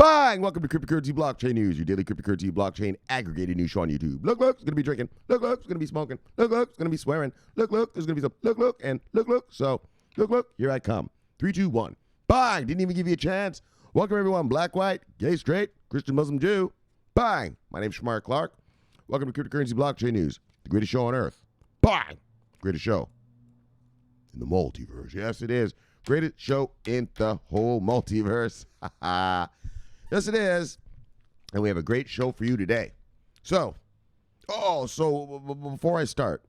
Bang! Welcome to Cryptocurrency Blockchain News, your daily cryptocurrency blockchain aggregated news show on YouTube. Look, it's going to be drinking. Look, it's going to be smoking. Look, it's going to be swearing. Look, there's going to be some. Look. So, look, here I come. 3, 2, 1. Bang! Didn't even give you a chance. Welcome, everyone. Black, white, gay, straight, Christian, Muslim, Jew. Bang! My name's Shomari Clarke. Welcome to Cryptocurrency Blockchain News, the greatest show on earth. Bang! Greatest show in the multiverse. Yes, it is. Greatest show in the whole multiverse. Yes, it is. And we have a great show for you today. So before I start,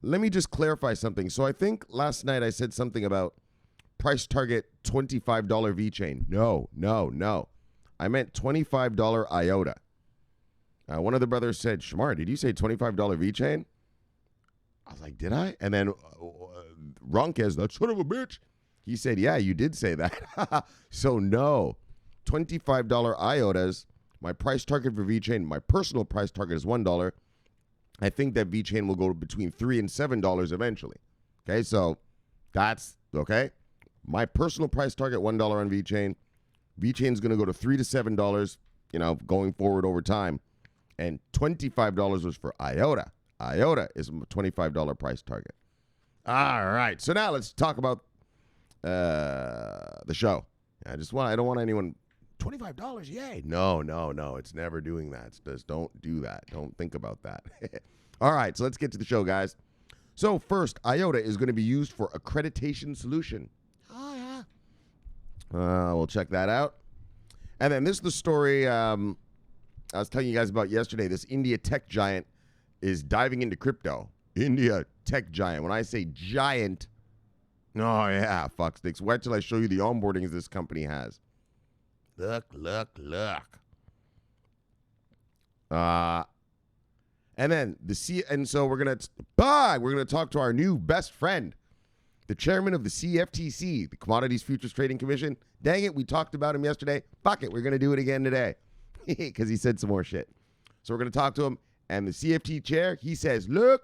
let me just clarify something. So I think last night I said something about price target $25 VeChain. No. I meant $25 IOTA. One of the brothers said, Shomari, did you say $25 VeChain? I was like, did I? And then Ronkez, that son of a bitch, he said, yeah, you did say that. So no. $25 IOTAs. My price target for VeChain, my personal price target is $1. I think that VeChain will go between $3 and $7 eventually. Okay, so that's okay. My personal price target, $1 on VeChain. VeChain is going to go to $3 to $7, going forward over time. And $25 was for IOTA. IOTA is a $25 price target. All right, so now let's talk about the show. I don't want anyone. $25, yay. No. It's never doing that. Just don't do that. Don't think about that. All right, so let's get to the show, guys. So first, IOTA is going to be used for accreditation solution. Oh, yeah. We'll check that out. And then this is the story I was telling you guys about yesterday. This India tech giant is diving into crypto. India tech giant. When I say giant, oh, yeah, fuck sticks. Wait till I show you the onboardings this company has. Look. And then so we're gonna talk to our new best friend, the chairman of the CFTC, the Commodities Futures Trading Commission. Dang it, we talked about him yesterday. Fuck it, we're gonna do it again today because he said some more shit. So we're gonna talk to him, and the CFT chair, he says, look.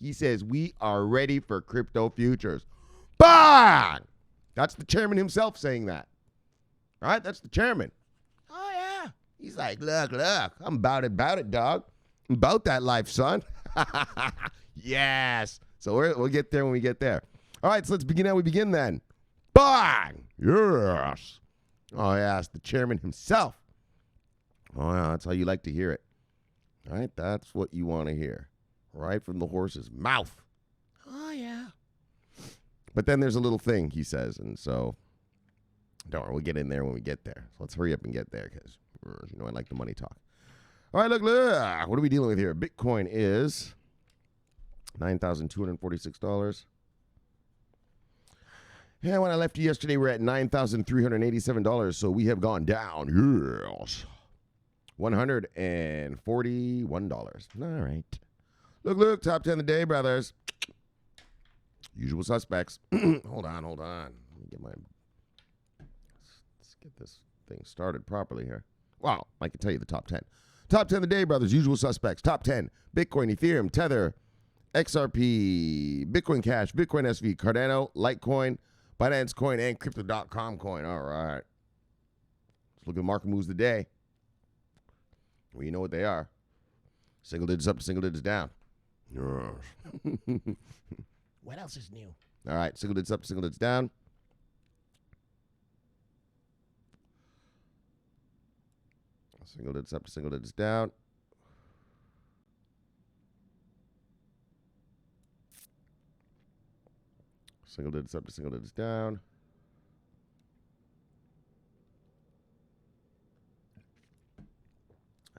He says we are ready for crypto futures. Bang! That's the chairman himself saying that. All right, that's the chairman. Oh, yeah. He's like, look, I'm about it, dog. I'm about that life, son. Yes. So we'll get there when we get there. All right, so let's begin how we begin then. Bang! Yes. Oh, yeah, it's the chairman himself. Oh, yeah, that's how you like to hear it. All right, that's what you want to hear. Right from the horse's mouth. Oh, yeah. But then there's a little thing, he says, and so... don't worry, we'll get in there when we get there. So let's hurry up and get there because, I like the money talk. All right, look. What are we dealing with here? Bitcoin is $9,246. Yeah, when I left you yesterday, we're at $9,387. So we have gone down. Yes. $141. All right. Look. Top 10 of the day, brothers. Usual suspects. Hold on. Let me get get this thing started properly here. Wow, I can tell you the top 10. Top 10 of the day, brothers. Usual suspects. Top 10. Bitcoin, Ethereum, Tether, XRP, Bitcoin Cash, Bitcoin SV, Cardano, Litecoin, Binance Coin, and Crypto.com coin. All right. Let's look at market moves of the day. Well, you know what they are. Single digits up to single digits down. What else is new? All right. Single digits up to single digits down. Single digits up to single digits down. Single digits up to single digits down.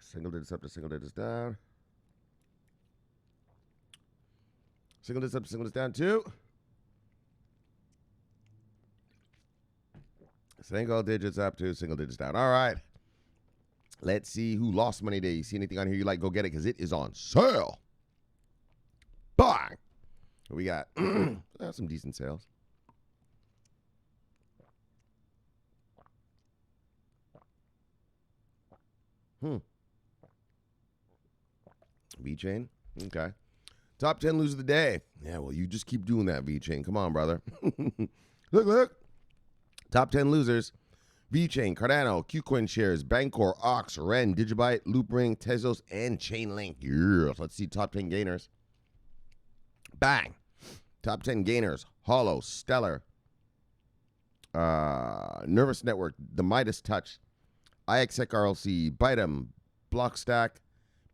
Single digits up to single digits down. Single digits up to single digits down too. Single digits up to single digits down. All right. Let's see who lost money today. You see anything on here you like, go get it because it is on sale. Bang! We got some decent sales. VeChain. Okay. Top 10 loser of the day. Yeah, well, you just keep doing that, VeChain. Come on, brother. Look. Top 10 losers. VeChain, Cardano, KuCoin shares, Bancor, Ox, Ren, Digibyte, Loopring, Tezos, and Chainlink. Yes. Let's see top 10 gainers. Bang. Top 10 gainers. Hollow, Stellar, Nervous Network, the Midas Touch, IXEC RLC, Bytem, Blockstack,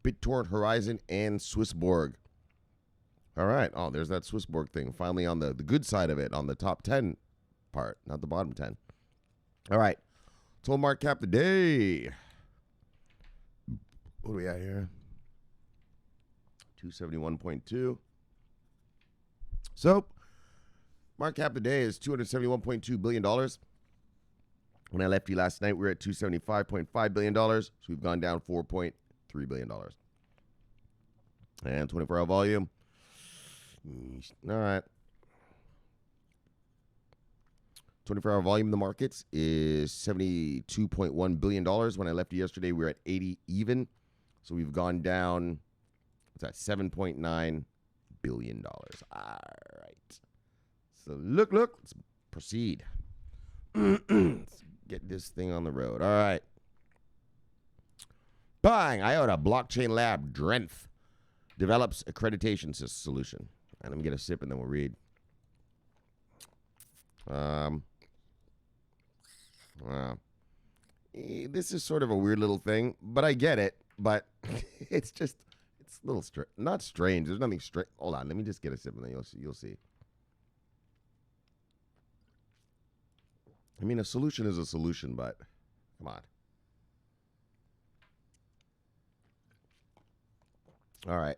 BitTorrent, Horizon, and Swissborg. All right. Oh, there's that Swissborg thing. Finally on the good side of it, on the top 10 part, not the bottom 10. All right. Total market cap today. What do we at here? 271.2. So, market cap today is $271.2 billion. When I left you last night, we were at $275.5 billion. So we've gone down $4.3 billion. And 24-hour volume. All right. 24-hour volume in the markets is $72.1 billion. When I left you yesterday, we were at 80 even. So we've gone down, what's that, $7.9 billion. All right. So look, let's proceed. Let's get this thing on the road. All right. Bang, IOTA, BlockchainLab, Drenthe develops accreditation solution. And let me get a sip and then we'll read. This is sort of a weird little thing, but I get it. But it's a little not strange. There's nothing strange. Hold on, let me just get a sip and then you'll see. I mean, a solution is a solution, but come on. All right.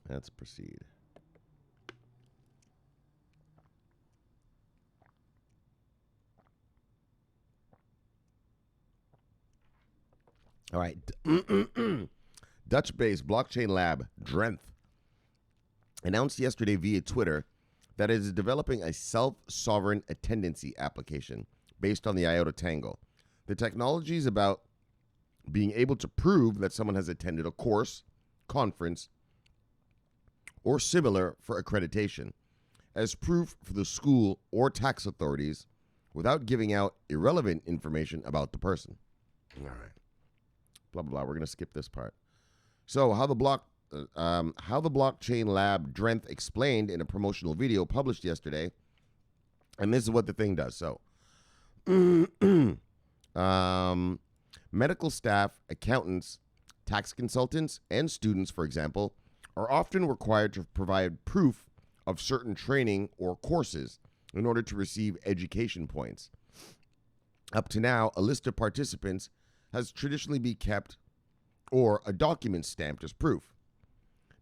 Let's proceed. All right. Dutch-based BlockchainLab, Drenthe, announced yesterday via Twitter that it is developing a self-sovereign attendancy application based on the IOTA Tango. The technology is about being able to prove that someone has attended a course, conference, or similar for accreditation as proof for the school or tax authorities without giving out irrelevant information about the person. All right. Blah, blah, blah. We're going to skip this part. So how the BlockchainLab Drenthe explained in a promotional video published yesterday, and this is what the thing does. So medical staff, accountants, tax consultants, and students, for example, are often required to provide proof of certain training or courses in order to receive education points. Up to now, a list of participants has traditionally been kept or a document stamped as proof.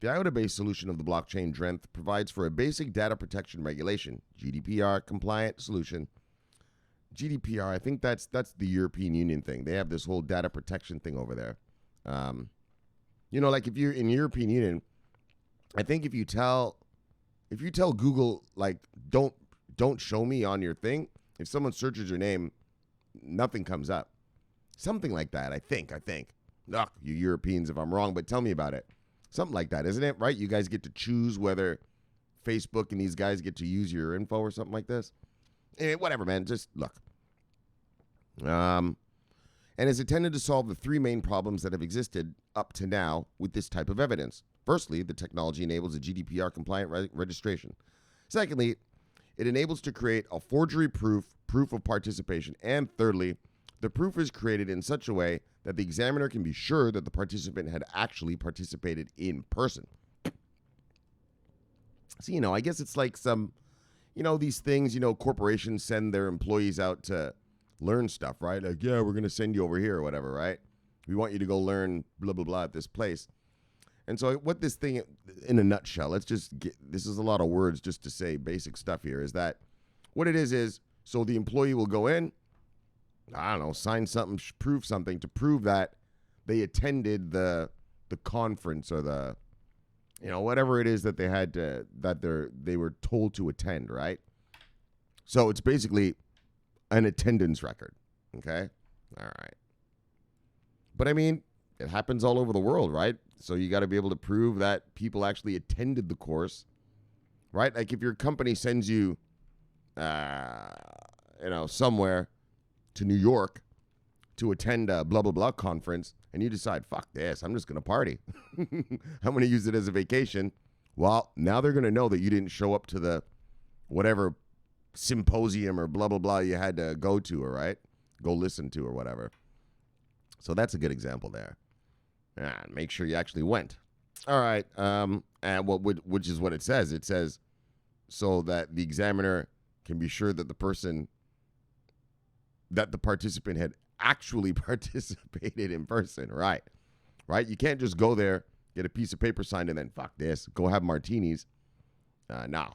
The IOTA-based solution of the blockchain Drenthe provides for a basic data protection regulation, GDPR compliant solution. GDPR, I think that's the European Union thing. They have this whole data protection thing over there. Like if you're in European Union, I think if you tell Google, like, don't show me on your thing, if someone searches your name, nothing comes up. Something like that, I think. Ugh, you Europeans, if I'm wrong, but tell me about it. Something like that, isn't it? Right? You guys get to choose whether Facebook and these guys get to use your info or something like this. Whatever, man. Just look. And is intended to solve the three main problems that have existed up to now with this type of evidence. Firstly, the technology enables a GDPR-compliant registration. Secondly, it enables to create a forgery proof of participation. And thirdly, the proof is created in such a way that the examiner can be sure that the participant had actually participated in person. So, I guess it's like some, these things, corporations send their employees out to learn stuff, right? Like, yeah, we're going to send you over here or whatever, right? We want you to go learn blah, blah, blah at this place. And so what this thing, in a nutshell, this is a lot of words just to say basic stuff here, is that what it is, so the employee will go in, I don't know, sign something, prove something to prove that they attended the conference or the, whatever it is that they had to, they were told to attend, right? So it's basically an attendance record, okay? All right. But I mean, it happens all over the world, right? So you got to be able to prove that people actually attended the course, right? Like if your company sends you, somewhere to New York to attend a blah, blah, blah conference, and you decide, fuck this, I'm just going to party. I'm going to use it as a vacation. Well, now they're going to know that you didn't show up to the whatever symposium or blah, blah, blah you had to go to, or right? Go listen to or whatever. So that's a good example there. Make sure you actually went. All right. Which is what it says. It says so that the examiner can be sure that the participant had actually participated in person. Right. Right. You can't just go there, get a piece of paper signed, and then fuck this, go have martinis. No,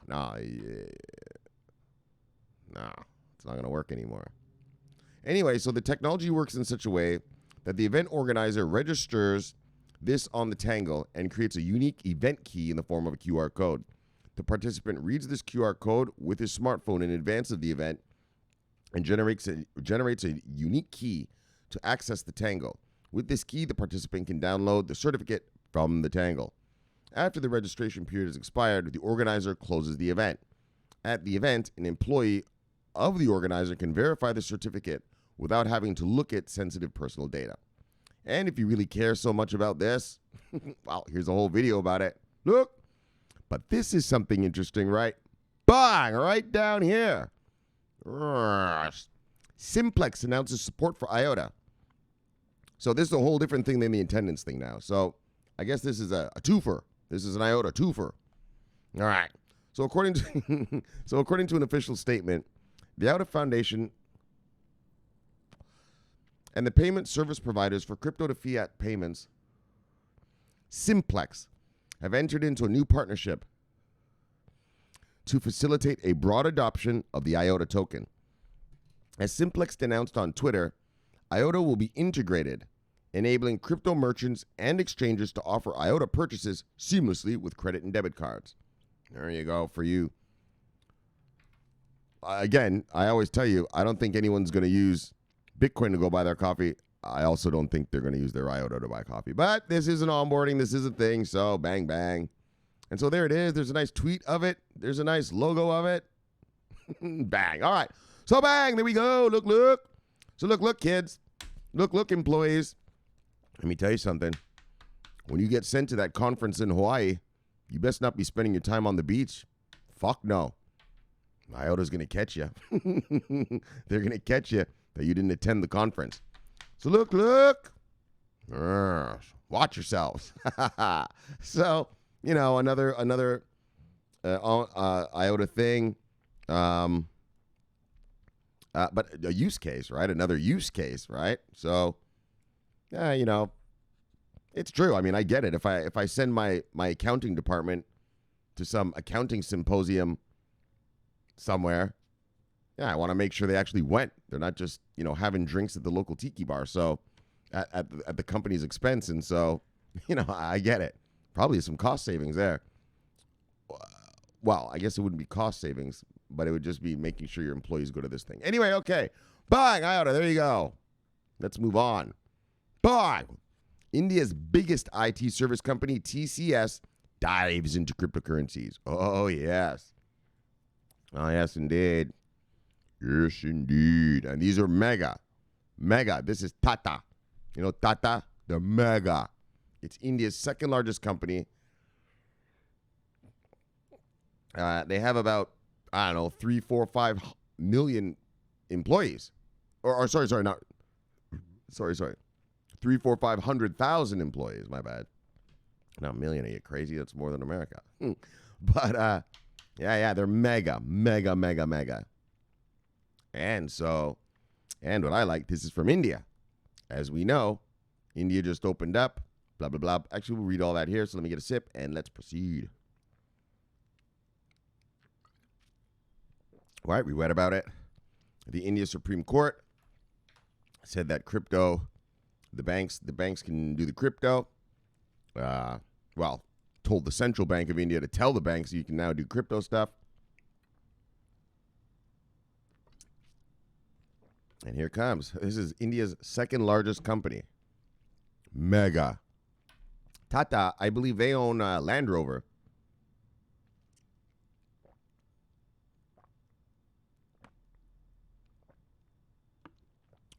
it's not going to work anymore. Anyway, so the technology works in such a way that the event organizer registers this on the Tangle and creates a unique event key in the form of a QR code. The participant reads this QR code with his smartphone in advance of the event and generates a unique key to access the Tangle. With this key, the participant can download the certificate from the Tangle. After the registration period has expired, the organizer closes the event. At the event, an employee of the organizer can verify the certificate without having to look at sensitive personal data. And if you really care so much about this, well, here's a whole video about it. Look, but this is something interesting, right? Bang, right down here. Simplex announces support for IOTA. So this is a whole different thing than the attendance thing now. So I guess this is a twofer. This is an IOTA twofer. All right. So according to an official statement, the IOTA Foundation and the payment service providers for crypto to fiat payments, Simplex, have entered into a new partnership to facilitate a broad adoption of the IOTA token. As Simplex announced on Twitter, IOTA will be integrated, enabling crypto merchants and exchanges to offer IOTA purchases seamlessly with credit and debit cards. There you go for you. Again, I always tell you, I don't think anyone's going to use Bitcoin to go buy their coffee. I also don't think they're going to use their IOTA to buy coffee. But this is an onboarding. This is a thing. So bang, bang. And so there it is. There's a nice tweet of it. There's a nice logo of it. Bang. All right. So bang. There we go. Look, look. So look, kids. Look, employees. Let me tell you something. When you get sent to that conference in Hawaii, you best not be spending your time on the beach. Fuck no. IOTA's going to catch you. They're going to catch you that you didn't attend the conference. So look. Watch yourselves. So, another IOTA thing. But a use case, right? Another use case, right? So, it's true. I mean, I get it. If I send my accounting department to some accounting symposium somewhere, I want to make sure they actually went. They're not just, having drinks at the local tiki bar. So at the company's expense. And so, I get it. Probably some cost savings there. Well, I guess it wouldn't be cost savings, but it would just be making sure your employees go to this thing. Anyway, okay. Bang, IOTA. There you go. Let's move on. Bang. India's biggest IT service company, TCS, dives into cryptocurrencies. Oh, yes. Oh, yes, indeed. Yes, indeed. And these are mega. This is Tata. Tata, they're mega. It's India's second largest company. They have about, 3, 4, 5 million employees. Sorry. 3, 4, 500,000 employees. My bad. Not a million. Are you crazy? That's more than America. But, they're mega. And what I like, this is from India. As we know, India just opened up, blah, blah, blah. Actually, we'll read all that here. So let me get a sip and let's proceed. All right, we read about it. The India Supreme Court said that the banks can do the crypto. Told the Central Bank of India to tell the banks you can now do crypto stuff. And here it comes. This is India's second largest company. Mega. Tata, I believe they own Land Rover.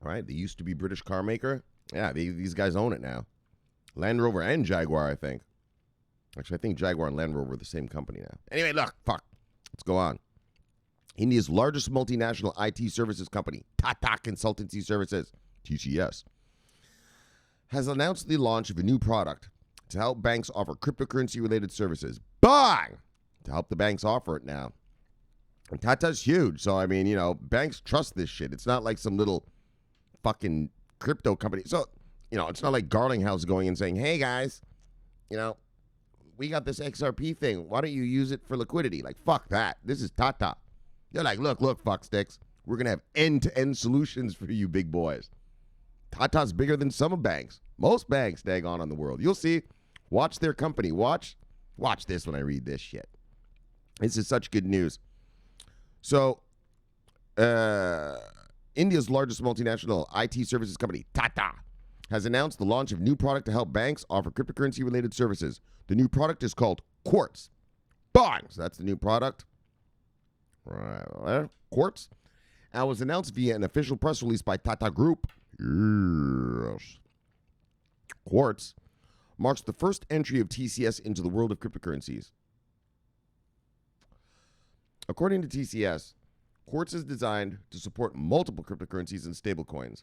Right? They used to be British car maker. Yeah, these guys own it now. Land Rover and Jaguar, I think. Actually, I think Jaguar and Land Rover are the same company now. Anyway, look, fuck. Let's go on. India's largest multinational IT services company, Tata Consultancy Services, TCS, has announced the launch of a new product to help banks offer cryptocurrency-related services. Bang! To help the banks offer it now. And Tata's huge, so, I mean, banks trust this shit. It's not like some little fucking crypto company. So, it's not like Garlinghouse going and saying, hey, guys, we got this XRP thing. Why don't you use it for liquidity? Like, fuck that. This is Tata. They're like, look, fucksticks. We're going to have end-to-end solutions for you big boys. Tata's bigger than some banks. Most banks, daggone, on the world. You'll see. Watch their company. Watch this when I read this shit. This is such good news. So, India's largest multinational IT services company, Tata, has announced the launch of a new product to help banks offer cryptocurrency-related services. The new product is called Quartz. Bang! So that's the new product. Right there. Quartz. And was announced via an official press release by Tata Group. Yes. Quartz marks the first entry of TCS into the world of cryptocurrencies. According to TCS, Quartz is designed to support multiple cryptocurrencies and stablecoins,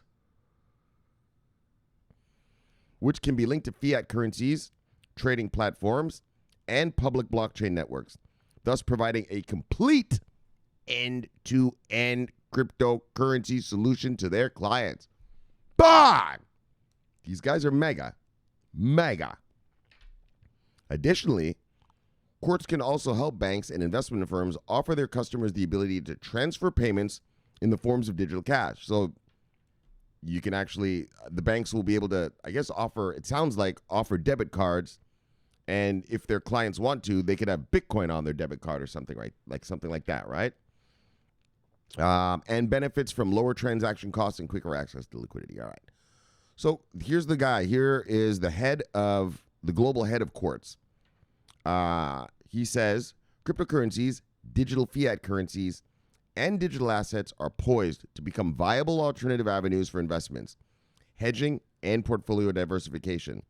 which can be linked to fiat currencies, trading platforms, and public blockchain networks, thus providing a complete end-to-end cryptocurrency solution to their clients. Bang! These guys are mega. Additionally, Quartz can also help banks and investment firms offer their customers the ability to transfer payments in the forms of digital cash. So you can actually, the banks will be able to, I guess, offer debit cards. And if their clients want to, they could have Bitcoin on their debit card or something, right? Like something like that, right? And benefits from lower transaction costs and quicker access to liquidity. All right. So here's the guy. Here is the global head of Quartz. He says cryptocurrencies, digital fiat currencies, and digital assets are poised to become viable alternative avenues for investments, hedging, and portfolio diversification.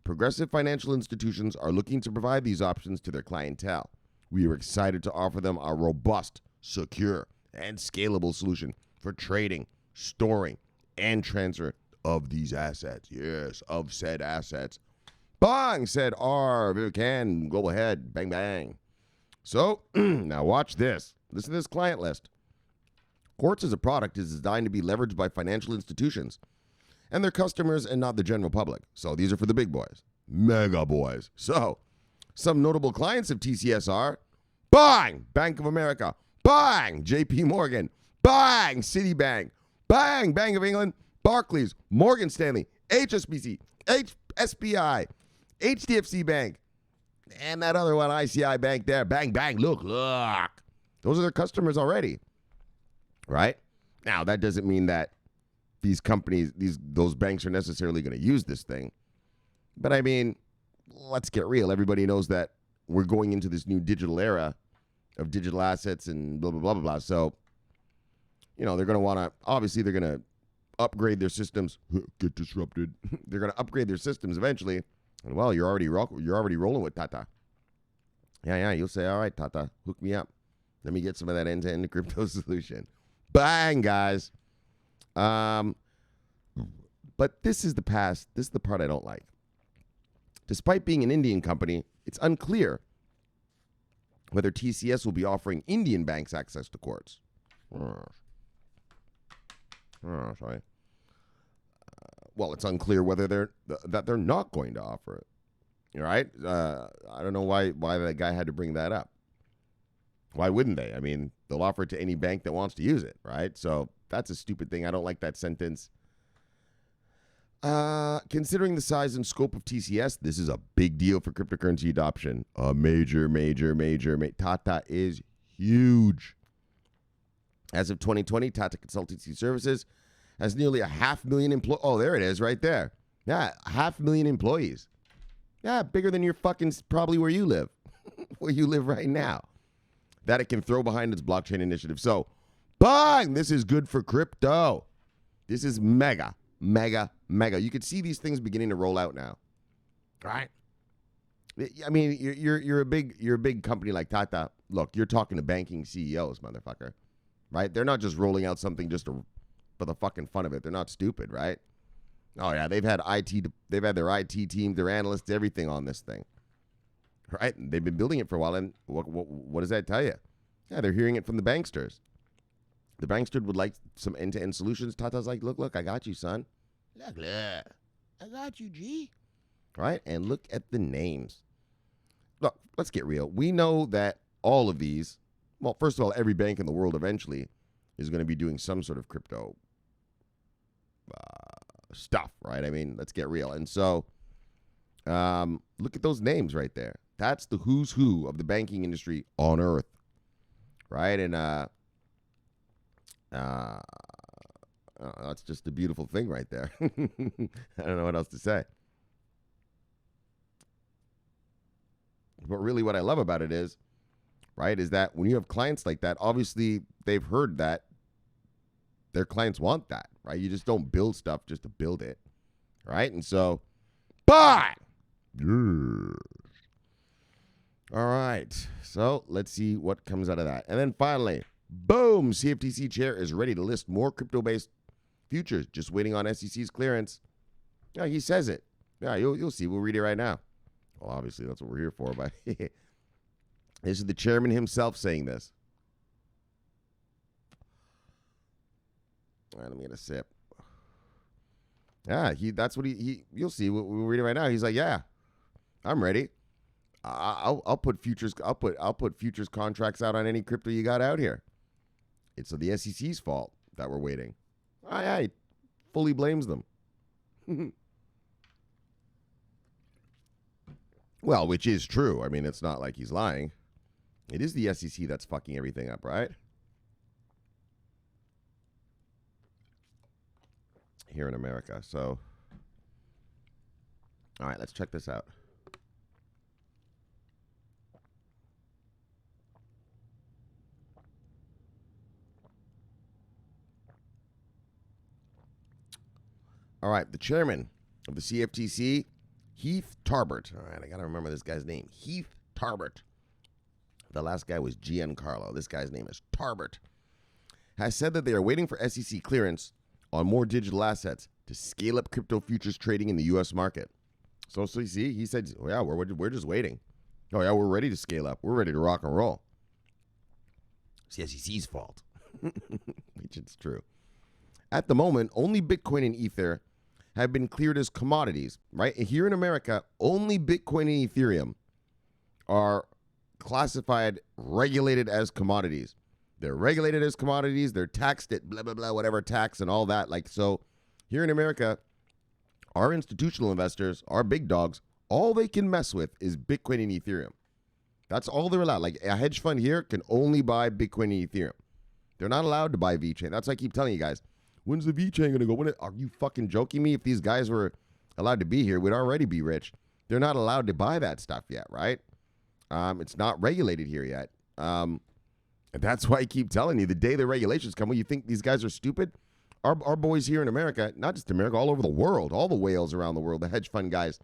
Progressive financial institutions are looking to provide these options to their clientele. We are excited to offer them a robust, secure, and scalable solution for trading, storing, and transfer of these assets. Yes, of said assets. Bang, said R. Vivican, global head. Bang, bang. So, now watch this. Listen to this client list. Quartz as a product is designed to be leveraged by financial institutions and their customers and not the general public. So these are for the big boys. Mega boys. So, some notable clients of TCS are bang, Bank of America. Bang, JP Morgan. Bang, Citibank. Bang, Bank of England. Barclays. Morgan Stanley. HSBC. SBI. HDFC Bank. And that other one, ICI Bank there. Bang, bang. Look. Those are their customers already. Right? Now, that doesn't mean that these companies, those banks are necessarily going to use this thing. But I mean, let's get real. Everybody knows that we're going into this new digital era of digital assets and blah, blah, blah, blah, blah. So, they're going to want to, obviously they're going to upgrade their systems. Get disrupted. They're going to upgrade their systems eventually. And well, you're already rolling with Tata. Yeah, you'll say, all right, Tata, hook me up. Let me get some of that end-to-end crypto solution. Bang, guys. But this is the past. This is the part I don't like. Despite being an Indian company, it's unclear whether TCS will be offering Indian banks access to Quartz. Sorry. Well, it's unclear whether they're not going to offer it. All right? I don't know why that guy had to bring that up. Why wouldn't they? I mean, they'll offer it to any bank that wants to use it, right? So that's a stupid thing. I don't like that sentence. Considering the size and scope of TCS, this is a big deal for cryptocurrency adoption. A major. Tata is huge. As of 2020, Tata Consultancy Services has nearly 500,000 employees. Oh, there it is right there. Yeah, 500,000 employees. Yeah, bigger than your fucking, probably where you live. Where you live right now. That it can throw behind its blockchain initiative. So, bang! This is good for crypto. This is mega, mega, mega. You could see these things beginning to roll out now. Right? I mean, you're a big company like Tata. Look, you're talking to banking CEOs, motherfucker, right? They're not just rolling out something just for the fucking fun of it. They're not stupid, right? Oh yeah, they've had their IT team, their analysts, everything on this thing, right? And they've been building it for a while. And what does that tell you? Yeah, they're hearing it from the banksters. The bankster would like some end-to-end solutions. Tata's like, look, I got you, son. Look, I got you, G. Right? And look at the names. Look, let's get real. We know that all of these, well, first of all, every bank in the world eventually is going to be doing some sort of crypto stuff, right? I mean, let's get real. And so look at those names right there. That's the who's who of the banking industry on earth, right? And that's just a beautiful thing right there. I don't know what else to say. But really what I love about it is, right, is that when you have clients like that, obviously they've heard that their clients want that, right? You just don't build stuff just to build it, right? And so, buy! All right. So let's see what comes out of that. And then finally, boom, CFTC chair is ready to list more crypto-based futures, just waiting on SEC's clearance. Yeah, he says it. Yeah, you'll see. We'll read it right now. Well, obviously, that's what we're here for, but this is the chairman himself saying this. All right, let me get a sip. Yeah, that's what you'll see. We'll read it right now. He's like, yeah, I'm ready. I'll put futures. I'll put futures contracts out on any crypto you got out here. It's the SEC's fault that we're waiting. I fully blames them. Well, which is true. I mean, it's not like he's lying. It is the SEC that's fucking everything up, right? Here in America. So, all right, let's check this out. All right, the chairman of the CFTC, Heath Tarbert. All right, I got to remember this guy's name. Heath Tarbert. The last guy was Giancarlo. This guy's name is Tarbert. Has said that they are waiting for SEC clearance on more digital assets to scale up crypto futures trading in the U.S. market. So you see, he said, oh, yeah, we're just waiting. Oh, yeah, we're ready to scale up. We're ready to rock and roll. It's the SEC's fault, which it's true. At the moment, only Bitcoin and Ether have been cleared as commodities, right? Here in America, only Bitcoin and Ethereum are classified, regulated as commodities. They're regulated as commodities. They're taxed at blah, blah, blah, whatever tax and all that. Like, so here in America, our institutional investors, our big dogs, all they can mess with is Bitcoin and Ethereum. That's all they're allowed. Like a hedge fund here can only buy Bitcoin and Ethereum. They're not allowed to buy VeChain. That's why I keep telling you guys. When's the VeChain going to go? Are you fucking joking me? If these guys were allowed to be here, we'd already be rich. They're not allowed to buy that stuff yet, right? It's not regulated here yet. And that's why I keep telling you, the day the regulations come, when you think these guys are stupid, our boys here in America, not just America, all over the world, all the whales around the world, the hedge fund guys,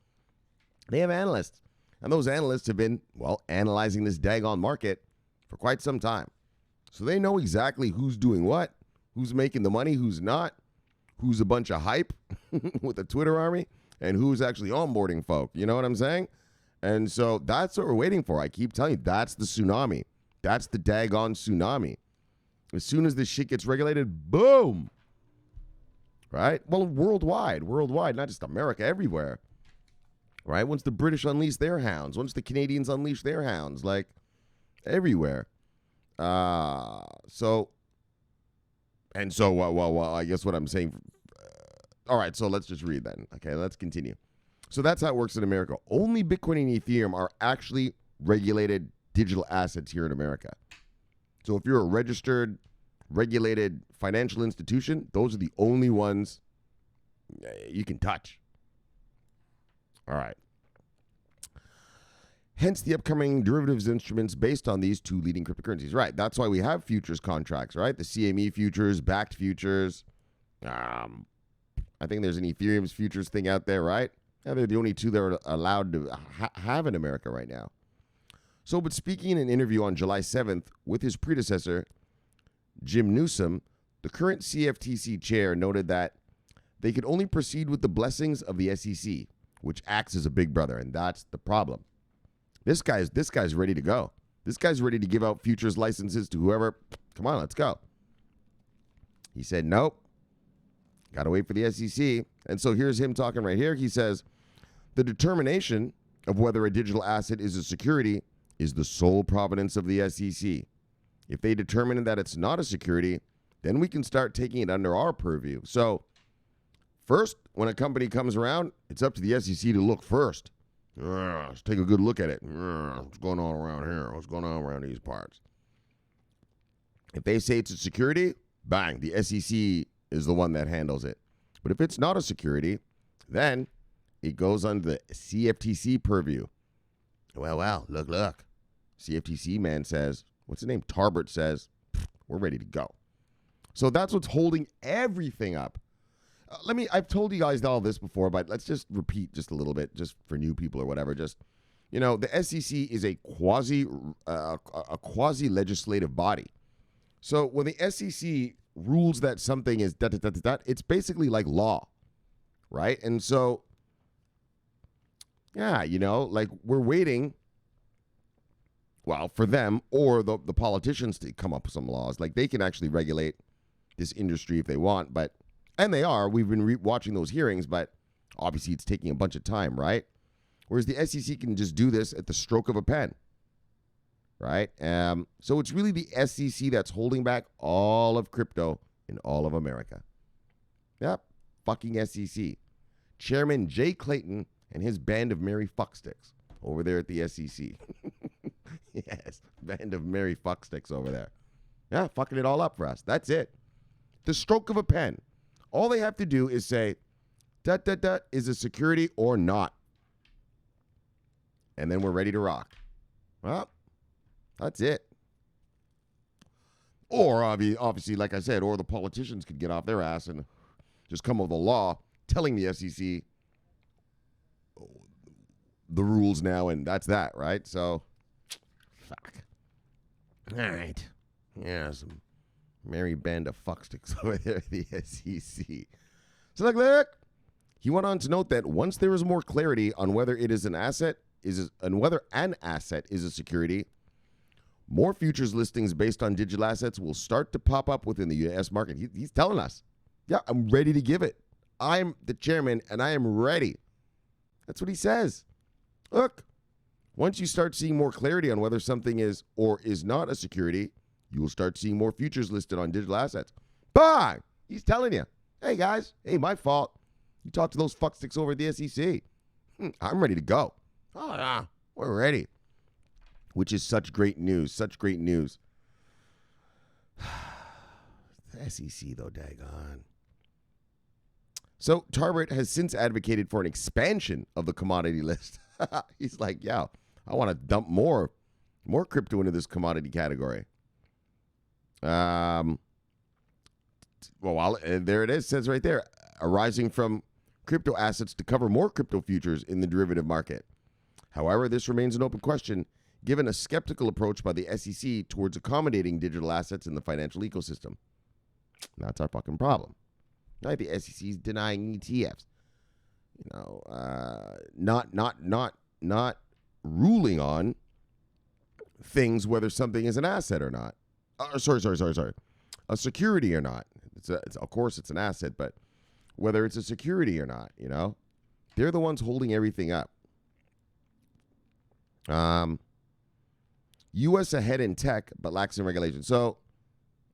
they have analysts. And those analysts have been, well, analyzing this daggone market for quite some time. So they know exactly who's doing what, who's making the money, who's not, who's a bunch of hype with a Twitter army, and who's actually onboarding folk. You know what I'm saying? And so that's what we're waiting for. I keep telling you, that's the tsunami. That's the daggone tsunami. As soon as this shit gets regulated, boom. Right? Well, worldwide, not just America, everywhere. Right? Once the British unleash their hounds, once the Canadians unleash their hounds, like everywhere. So I guess what I'm saying. All right, so let's just read then. Okay, let's continue. So that's how it works in America. Only Bitcoin and Ethereum are actually regulated digital assets here in America. So if you're a registered, regulated financial institution, those are the only ones you can touch. All right. Hence the upcoming derivatives instruments based on these two leading cryptocurrencies. Right. That's why we have futures contracts, right? The CME futures, backed futures, I think there's an Ethereum's futures thing out there, right? Yeah, they're the only two that are allowed to have in America right now. So, but speaking in an interview on July 7th with his predecessor, Jim Newsom, the current CFTC chair noted that they could only proceed with the blessings of the SEC, which acts as a big brother, and that's the problem. This guy's ready to go. This guy's ready to give out futures licenses to whoever. Come on, let's go. He said, nope. Got to wait for the SEC. And so here's him talking right here. He says, the determination of whether a digital asset is a security is the sole providence of the SEC. If they determine that it's not a security, then we can start taking it under our purview. So first, when a company comes around, it's up to the SEC to look first. Let's take a good look at it. What's going on around here? What's going on around these parts? If they say it's a security, bang, the SEC is the one that handles it. But if it's not a security, then it goes under the CFTC purview. Well, look. CFTC man says, what's his name? Tarbert says, we're ready to go. So that's what's holding everything up. I've told you guys all this before, but let's just repeat just a little bit, just for new people or whatever. Just, the SEC is a quasi legislative body. So when the SEC rules that something is it's basically like law, right? And so, yeah, we're waiting, for them or the politicians to come up with some laws. Like, they can actually regulate this industry if they want, and they are. We've been watching those hearings, but obviously it's taking a bunch of time, right? Whereas the SEC can just do this at the stroke of a pen, right? So it's really the SEC that's holding back all of crypto in all of America. Yep, fucking SEC. Chairman Jay Clayton and his band of merry fucksticks over there at the SEC. Yes, band of merry fucksticks over there. Yeah, fucking it all up for us. That's it. The stroke of a pen. All they have to do is say, is a security or not. And then we're ready to rock. Well, that's it. Or, obviously, like I said, or the politicians could get off their ass and just come up with a law telling the SEC the rules now, and that's that, right? So, fuck. All right. Yeah, some merry band of fucksticks over there at the SEC. So, look. He went on to note that once there is more clarity on whether it is an asset, and whether an asset is a security, more futures listings based on digital assets will start to pop up within the U.S. market. He's telling us, yeah, I'm ready to give it. I'm the chairman, and I am ready. That's what he says. Look, once you start seeing more clarity on whether something is or is not a security, you will start seeing more futures listed on digital assets. Bang! He's telling you, hey, guys, my fault. You talk to those fucksticks over at the SEC. I'm ready to go. Oh, yeah, we're ready. Which is such great news. The SEC, though, daggone. So Tarbert has since advocated for an expansion of the commodity list. He's like, yeah, I want to dump more crypto into this commodity category. There it is. Says right there, arising from crypto assets to cover more crypto futures in the derivative market. However, this remains an open question, given a skeptical approach by the SEC towards accommodating digital assets in the financial ecosystem. That's our fucking problem. Right? The SEC is denying ETFs. Not ruling on things whether something is an asset or not. Sorry. A security or not. Of course it's an asset, but whether it's a security or not, they're the ones holding everything up. U.S. ahead in tech, but lacks in regulation. So,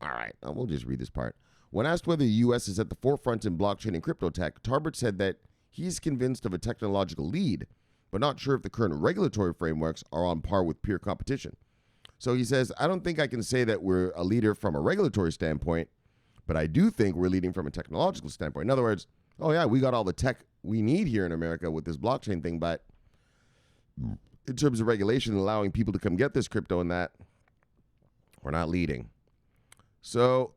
all right, we'll just read this part. When asked whether the U.S. is at the forefront in blockchain and crypto tech, Tarbert said that he's convinced of a technological lead, but not sure if the current regulatory frameworks are on par with peer competition. So he says, I don't think I can say that we're a leader from a regulatory standpoint, but I do think we're leading from a technological standpoint. In other words, oh yeah, we got all the tech we need here in America with this blockchain thing, but in terms of regulation and allowing people to come get this crypto and that, we're not leading. So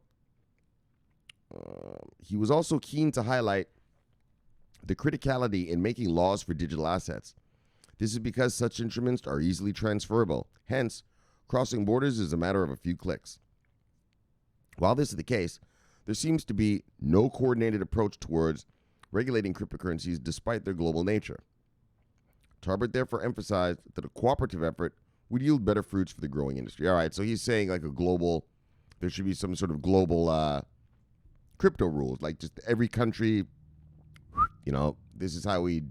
He was also keen to highlight the criticality in making laws for digital assets. This is because such instruments are easily transferable. Hence, crossing borders is a matter of a few clicks. While this is the case, there seems to be no coordinated approach towards regulating cryptocurrencies despite their global nature. Tarbert therefore emphasized that a cooperative effort would yield better fruits for the growing industry. All right, so he's saying like there should be some sort of global crypto rules, like just every country, this is how we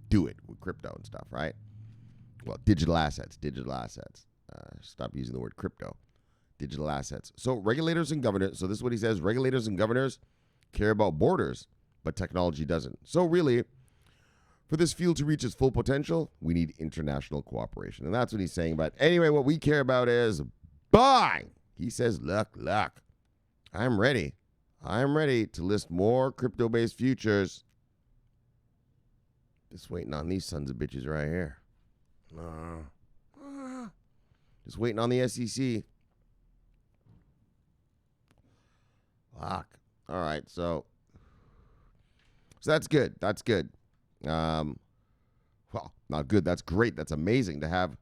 do it with crypto and stuff, right? Well, digital assets. Stop using the word crypto. Digital assets. So regulators and governors, so this is what he says, regulators and governors care about borders, but technology doesn't. So really, for this field to reach its full potential, we need international cooperation. And that's what he's saying. But anyway, what we care about is buying. He says, look, I'm ready to list more crypto-based futures. Just waiting on these sons of bitches right here. Just waiting on the SEC. Fuck. All right, so that's good. Well, not good. That's great. That's amazing to have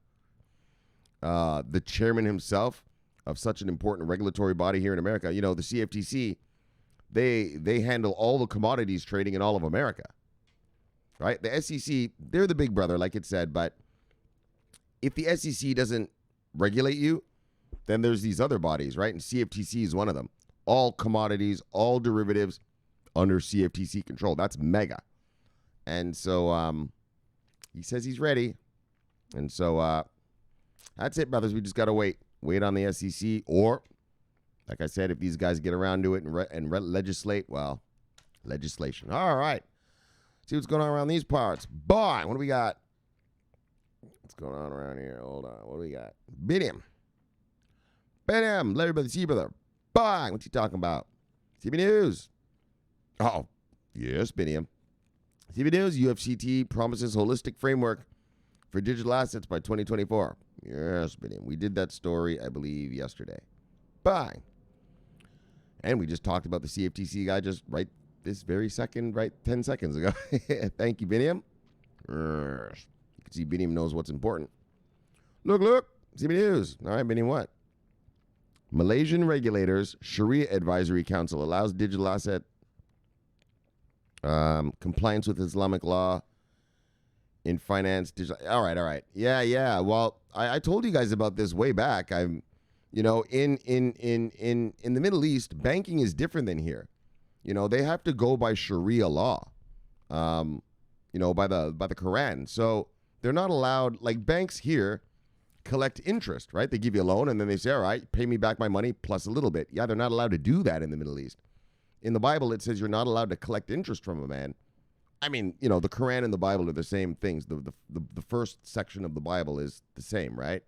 the chairman himself of such an important regulatory body here in America. The CFTC, they handle all the commodities trading in all of America, right? The SEC, they're the big brother, like it said, but if the SEC doesn't regulate you, then there's these other bodies, right? And CFTC is one of them. All commodities, all derivatives under CFTC control. That's mega. And so he says he's ready. And so that's it, brothers. We just got to wait. Wait on the SEC. Or, like I said, if these guys get around to it and legislate, well, legislation. All right. See what's going on around these parts. Boy, what do we got? What's going on around here? Hold on. What do we got? Biniam. Let everybody see, brother. Bang! What's he talking about? CB News. Oh, yes, Biniam. CB News, UFCT promises holistic framework for digital assets by 2024. Yes, Biniam. We did that story, I believe, yesterday. Bang! And we just talked about the CFTC guy just right this very second, right 10 seconds ago. Thank you, Biniam. Yes. You can see Biniam knows what's important. Look, CB News. All right, Biniam, what? Malaysian regulators' Sharia Advisory Council allows digital asset compliance with Islamic law in finance. All right. Yeah. Well, I told you guys about this way back. In the Middle East, banking is different than here. They have to go by Sharia law, by the Quran. So they're not allowed, like banks here collect interest, right? They give you a loan and then they say, all right, pay me back my money plus a little bit. Yeah, they're not allowed to do that in the Middle East. In the Bible, it says you're not allowed to collect interest from a man. I mean, the Quran and the Bible are the same things. The first section of the Bible is the same, right?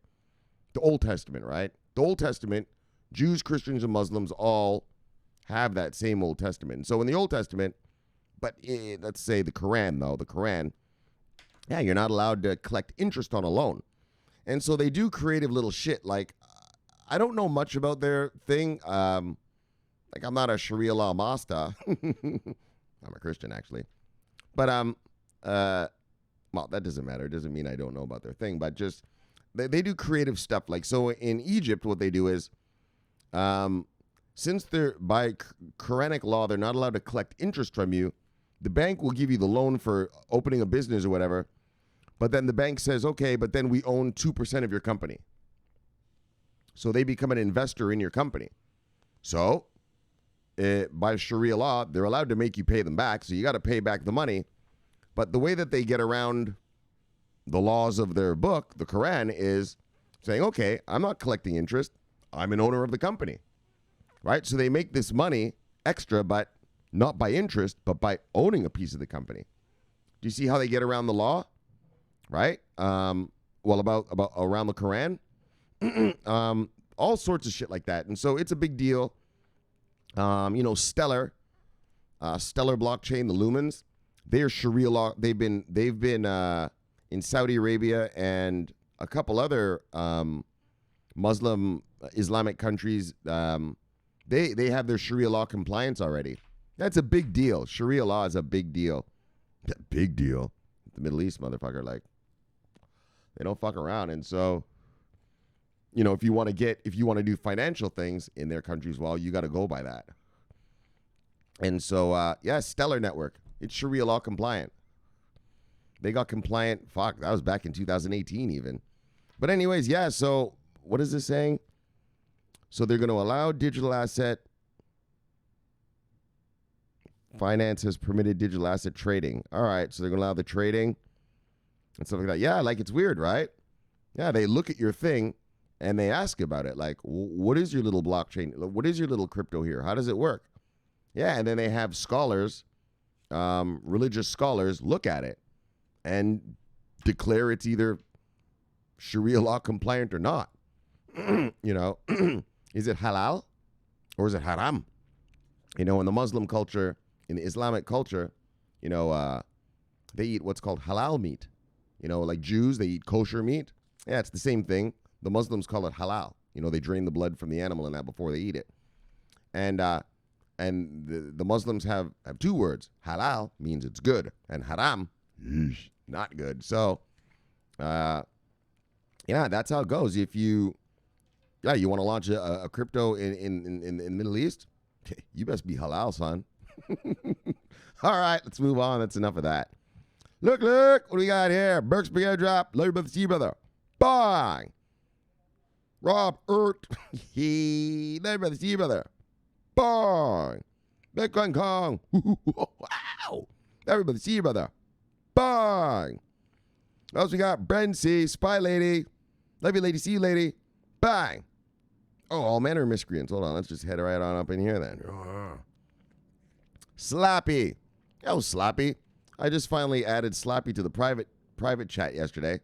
The Old Testament, right? The Old Testament, Jews, Christians, and Muslims all have that same Old Testament. So in the Old Testament, but let's say the Quran, yeah, you're not allowed to collect interest on a loan. And so they do creative little shit. Like, I don't know much about their thing. I'm not a Sharia law master. I'm a Christian, actually. But, well, that doesn't matter. It doesn't mean I don't know about their thing. But just, they do creative stuff. Like, so in Egypt, what they do is, since they're, by Quranic law, they're not allowed to collect interest from you, the bank will give you the loan for opening a business or whatever. But then the bank says, okay, but then we own 2% of your company. So they become an investor in your company. So by Sharia law, they're allowed to make you pay them back. So you got to pay back the money. But the way that they get around the laws of their book, the Quran, is saying, okay, I'm not collecting interest. I'm an owner of the company. Right? So they make this money extra, but not by interest, but by owning a piece of the company. Do you see how they get around the law? Right? Well, about around the Quran, all sorts of shit like that. And so it's a big deal. Stellar blockchain, the Lumens, they're Sharia law. They've been in Saudi Arabia and a couple other Muslim Islamic countries. They have their Sharia law compliance already. That's a big deal. Sharia law is a big deal. Big deal. The Middle East, motherfucker, like, they don't fuck around. And so, if you want to do financial things in their countries, well, you got to go by that. And so, Stellar Network, it's Sharia law compliant. They got compliant. Fuck, that was back in 2018 even. But anyways, yeah, so what is this saying? So they're going to allow digital asset finance has permitted digital asset trading. All right, so they're going to allow the trading and stuff like that. Yeah, like, it's weird, right? Yeah, they look at your thing and they ask about it. Like, what is your little blockchain? What is your little crypto here? How does it work? Yeah, and then they have scholars, religious scholars, look at it and declare it's either Sharia law compliant or not. Is it halal or is it haram? In the Muslim culture, in the Islamic culture, they eat what's called halal meat. Like Jews, they eat kosher meat. Yeah, it's the same thing. The Muslims call it halal. They drain the blood from the animal and that before they eat it. And the Muslims have two words. Halal means it's good, and haram, not good. So, that's how it goes. If you want to launch a crypto in the Middle East, you best be halal, son. All right, let's move on. That's enough of that. Look, what do we got here? Burke's Brigade Drop. Love you, brother. See you, brother. Bang. Rob Ert. Love you, brother. See you, brother. Bang. Bitcoin Kong. Wow. Everybody, see you, brother. Bang. What else we got? Bren C. Spy Lady. Love you, lady. See you, lady. Bang. Oh, all manner of miscreants. Hold on. Let's just head right on up in here then. Slappy. Oh, Slappy. I just finally added Slappy to the private chat yesterday.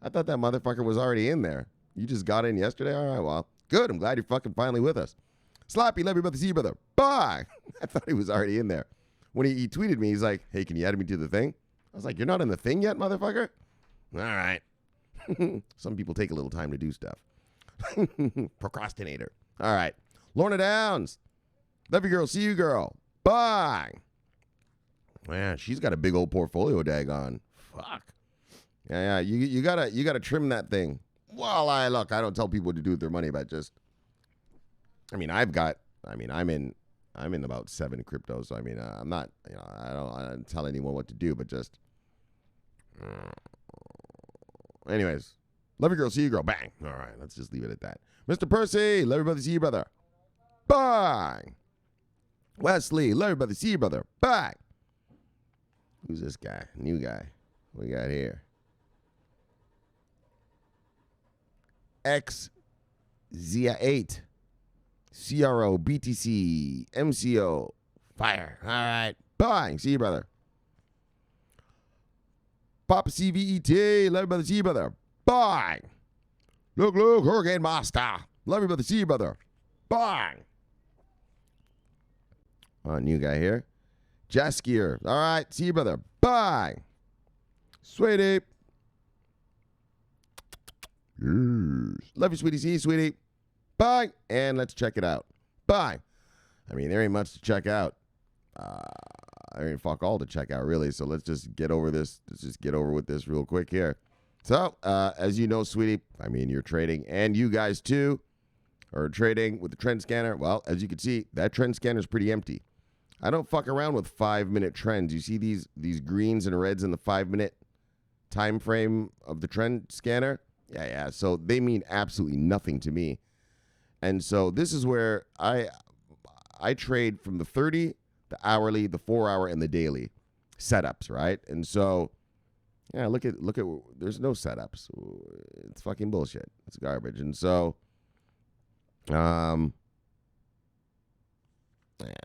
I thought that motherfucker was already in there. You just got in yesterday? All right, well, good. I'm glad you're fucking finally with us. Slappy, love you, brother. See you, brother. Bye. I thought he was already in there. When he tweeted me, he's like, hey, can you add me to the thing? I was like, you're not in the thing yet, motherfucker? All right. Some people take a little time to do stuff. Procrastinator. All right. Lorna Downs. Love you, girl. See you, girl. Bye. Man, she's got a big old portfolio, daggone. Fuck. Yeah. You gotta trim that thing. Well, I don't tell people what to do with their money, but just, I'm in about 7 cryptos. So I'm not, I don't tell anyone what to do, but just, anyways, love you, girl. See you, girl. Bang. All right, let's just leave it at that. Mr. Percy, love you, brother. See you, brother. Bang. Wesley, love you, brother. See you, brother. Bang. Who's this guy? New guy. What we got here? X Zia 8 CRO BTC MCO Fire. All right. Bang. See you, brother. Papa CVET. Love you, brother. See you, brother. Bang. Look, Hurricane Master. Love you, brother. See you, brother. Bang. Oh, new guy here. Jaskier. All right. See you, brother. Bang. Sweetie. Love you, sweetie. See you, sweetie. Bye. And let's check it out. Bye. There ain't much to check out. There ain't fuck all to check out, really. So let's just get over this. Let's just get over with this real quick here. So, as you know, sweetie, you're trading, and you guys too are trading with the trend scanner. Well, as you can see, that trend scanner is pretty empty. I don't fuck around with 5-minute trends. You see these greens and reds in the 5-minute time frame of the trend scanner? Yeah. So they mean absolutely nothing to me. And so this is where I trade from the 30, the hourly, the 4-hour, and the daily setups, right? And so, yeah, look at there's no setups. It's fucking bullshit. It's garbage. And so,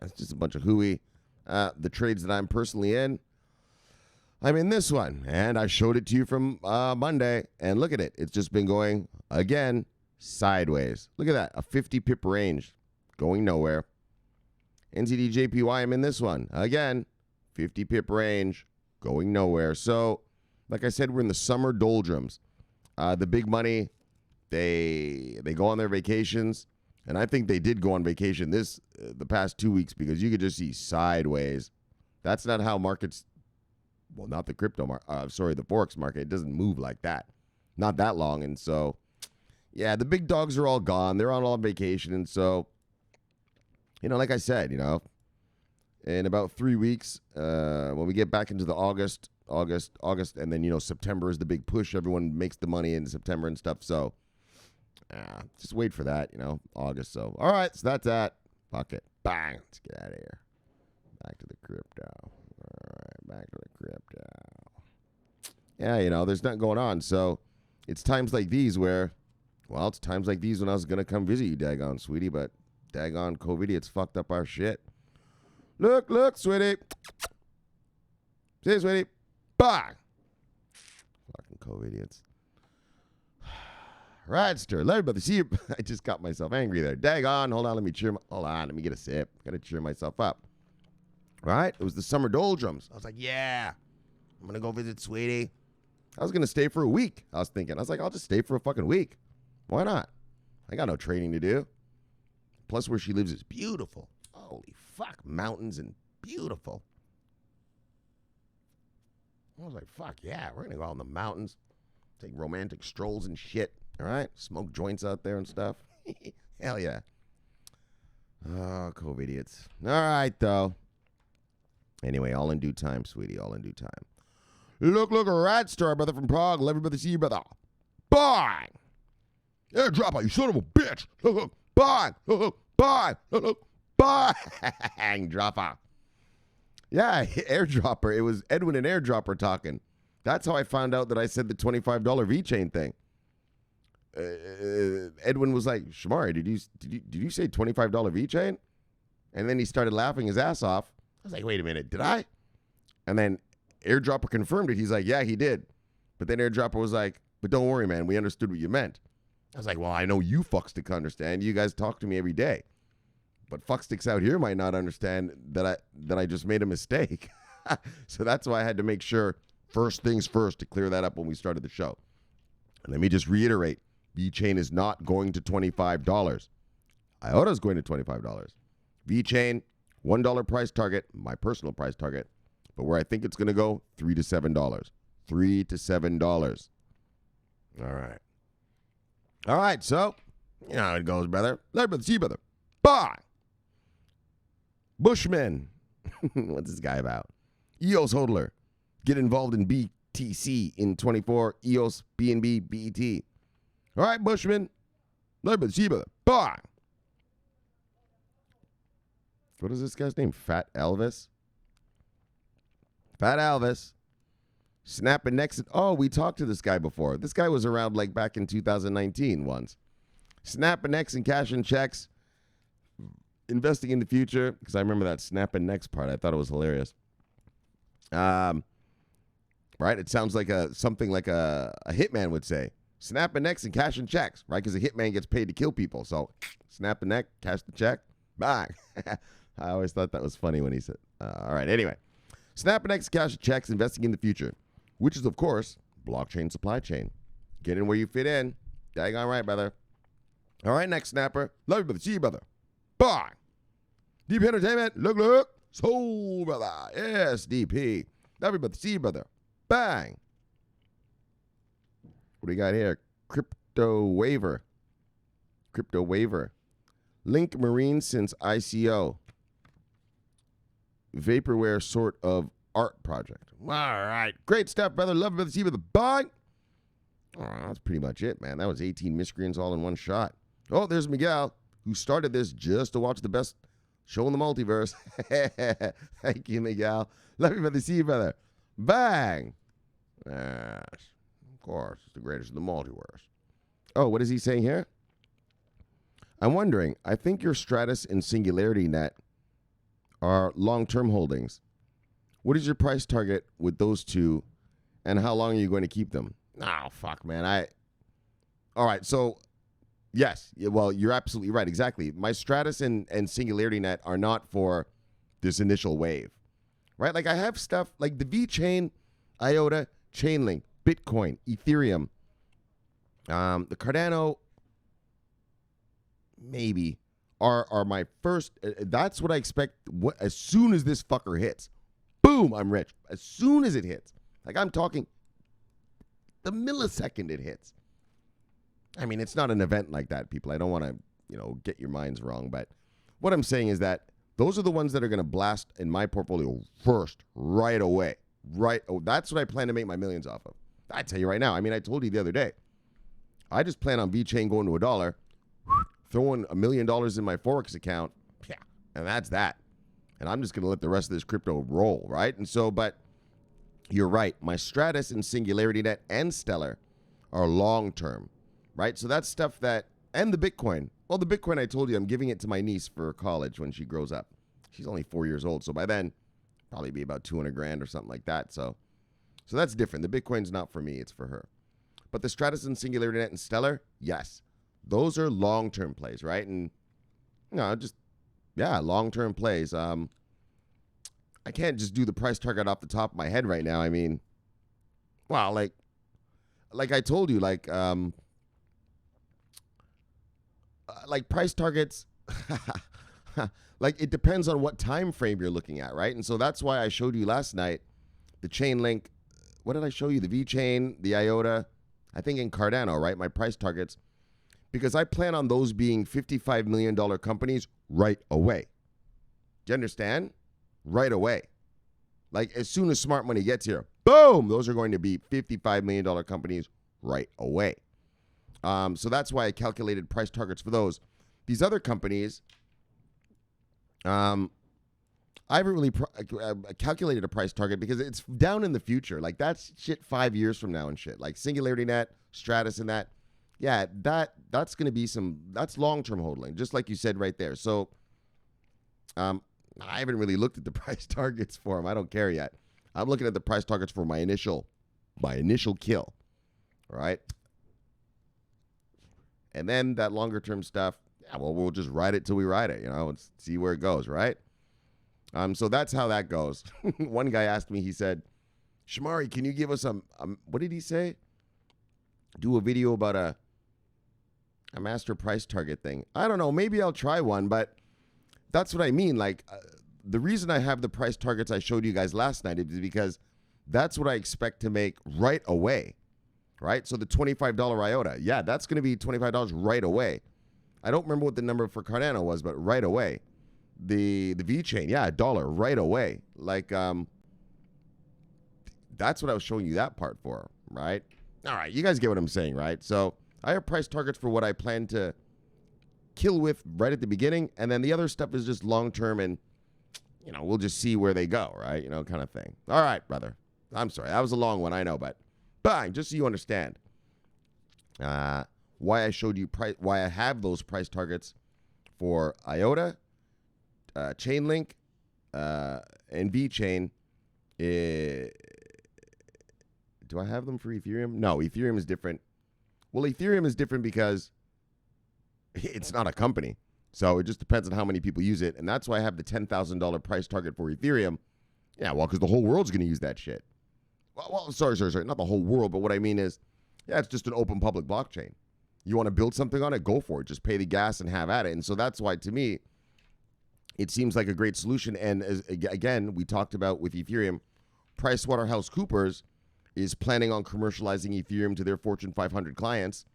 it's just a bunch of hooey. The trades that I'm personally in, I'm in this one, and I showed it to you from Monday, and look at it. It's just been going, again, sideways. Look at that, a 50 pip range, going nowhere. NZDJPY, I'm in this one. Again, 50 pip range, going nowhere. So, like I said, we're in the summer doldrums. The big money, they go on their vacations. And I think they did go on vacation the past 2 weeks because you could just see sideways. That's not how markets, well, not the crypto market, the Forex market. It doesn't move like that. Not that long. And so, yeah, the big dogs are all gone. They're all on vacation. And so, like I said, in about 3 weeks, when we get back into the August, and then, September is the big push. Everyone makes the money in September and stuff. So, just wait for that, August. So, all right, so that's that. Fuck it. Bang. Let's get out of here. Back to the crypto. All right, back to the crypto. Yeah, there's nothing going on. So, it's times like these where, it's times like these when I was going to come visit you, daggone, sweetie, but daggone COVID, it's fucked up our shit. Look, sweetie. See, sweetie. Bang. Fucking COVID idiots. Radster, let everybody see you. I just got myself angry there. Daggone. Hold on, let me get a sip. Gotta cheer myself up. Right? It was the summer doldrums. I was like, yeah, I'm gonna go visit sweetie. I was gonna stay for a week. I was thinking. I was like, I'll just stay for a fucking week. Why not? I got no training to do. Plus, where she lives is beautiful. Holy fuck, mountains and beautiful. I was like, fuck yeah, we're gonna go out in the mountains, take romantic strolls and shit. All right, smoke joints out there and stuff. Hell yeah. Oh, COVID idiots. All right, though. Anyway, all in due time, sweetie. All in due time. Look, a rat star, brother from Prague. Let everybody see you, brother. Bang! Airdropper, you son of a bitch. Bang! Bang! Bang! Dropper. Yeah, airdropper. It was Edwin and airdropper talking. That's how I found out that I said the $25 VeChain thing. Edwin was like, Shomari, did you say $25 VeChain? And then he started laughing his ass off. I was like, wait a minute, did I? And then airdropper confirmed it. He's like, yeah, he did. But then airdropper was like, but don't worry, man, we understood what you meant. I was like, well, I know you fucksticks understand. You guys talk to me every day. But fucksticks out here might not understand that I just made a mistake. So that's why I had to make sure, first things first, to clear that up when we started the show. And let me just reiterate, VeChain is not going to $25. IOTA is going to $25. VeChain, $1 price target, my personal price target. But where I think it's going to go, $3 to $7. $3 to $7. All right, so, you know how it goes, brother. Let me see, brother. Bye. Bushman. What's this guy about? EOS hodler. Get involved in BTC in 24. EOS, BNB, BET. All right, Bushman. Let me see, brother. Bye. What is this guy's name? Fat Elvis? Fat Elvis. Snap and Nexus. Oh, we talked to this guy before. This guy was around like back in 2019 once. Snap and Next and cash and checks. Investing in the future. Because I remember that Snap and Next part. I thought it was hilarious. Right? It sounds like something like a hitman would say. Snap and Next and cash and checks. Right? Because a hitman gets paid to kill people. So snap and neck, cash the check. Bye. I always thought that was funny when he said. All right. Anyway. Snap and Next cash and checks. Investing in the future. Which is, of course, blockchain supply chain. Get in where you fit in. Daggone right, brother. All right, next snapper. Love you, brother. See you, brother. Bye. DP Entertainment. Look. Soul, brother. Yes, DP. Love you, brother. See you, brother. Bang. What do we got here? Crypto waiver. Link Marine since ICO. Vaporware sort of art project. All right. Great stuff, brother. Love you, brother. See you, brother. Bye. Oh, that's pretty much it, man. That was 18 miscreants all in one shot. Oh, there's Miguel, who started this just to watch the best show in the multiverse. Thank you, Miguel. Love you, brother. See you, brother. Bang. Yes, of course. It's the greatest in the multiverse. Oh, what is he saying here? I'm wondering, I think your Stratus and Singularity Net are long-term holdings. What is your price target with those two, and how long are you going to keep them? Oh, fuck, man. All right, so, yes. Well, you're absolutely right. Exactly. My Stratus and Singularity Net are not for this initial wave, right? Like, I have stuff like the VeChain, IOTA, Chainlink, Bitcoin, Ethereum, the Cardano. maybe are my first. That's what I expect. As soon as this fucker hits, boom, I'm rich. As soon as it hits, like I'm talking, the millisecond it hits. I mean, it's not an event like that, people. I don't want to, get your minds wrong, but what I'm saying is that those are the ones that are going to blast in my portfolio first, right away. Right. Oh, that's what I plan to make my millions off of. I tell you right now. I mean, I told you the other day. I just plan on VeChain going to $1, throwing $1 million in my Forex account, and that's that. And I'm just going to let the rest of this crypto roll, right? And so, but you're right. My Stratus and SingularityNet and Stellar are long-term, right? So that's stuff that, and the Bitcoin. Well, the Bitcoin, I told you, I'm giving it to my niece for college when she grows up. She's only 4 years old. So by then, probably be about 200 grand or something like that. So that's different. The Bitcoin's not for me. It's for her. But the Stratus and SingularityNet and Stellar, yes. Those are long-term plays, right? And, long-term plays. I can't just do the price target off the top of my head right now. I mean, well, like I told you, like price targets, like it depends on what time frame you're looking at, right? And so that's why I showed you last night the chain link. What did I show you? The VeChain, the IOTA, I think in Cardano, right? My price targets, because I plan on those being $55 million companies right away. Do you understand? Right away. Like as soon as smart money gets here, boom, those are going to be $55 million companies right away. So that's why I calculated price targets for those. These other companies, I haven't really calculated a price target because it's down in the future. Like that's shit 5 years from now and shit. Like SingularityNet, Stratus, and that. Yeah, that's going to be that's long-term holding, just like you said right there. So I haven't really looked at the price targets for them. I don't care yet. I'm looking at the price targets for my initial kill. All right. And then that longer-term stuff, we'll just ride it till we ride it, and see where it goes, right? So that's how that goes. One guy asked me, he said, Shomari, can you give us what did he say? Do a video about a master price target thing. I don't know. Maybe I'll try one, but that's what I mean. Like the reason I have the price targets I showed you guys last night is because that's what I expect to make right away, right? So the $25 IOTA, yeah, that's going to be $25 right away. I don't remember what the number for Cardano was, but right away. The VeChain, yeah, $1 right away. Like that's what I was showing you that part for, right? All right, you guys get what I'm saying, right? So I have price targets for what I plan to kill with right at the beginning, and then the other stuff is just long-term, and, we'll just see where they go, right? Kind of thing. All right, brother. I'm sorry. That was a long one, I know, but bang, just so you understand why I showed you why I have those price targets for IOTA, Chainlink, and VeChain. Do I have them for Ethereum? No, Ethereum is different. Well, Ethereum is different because it's not a company. So it just depends on how many people use it. And that's why I have the $10,000 price target for Ethereum. Yeah, well, because the whole world's going to use that shit. Well, sorry. Not the whole world, but what I mean is, yeah, it's just an open public blockchain. You want to build something on it, go for it. Just pay the gas and have at it. And so that's why, to me, it seems like a great solution. And again, we talked about with Ethereum, PricewaterhouseCoopers is planning on commercializing Ethereum to their Fortune 500 clients.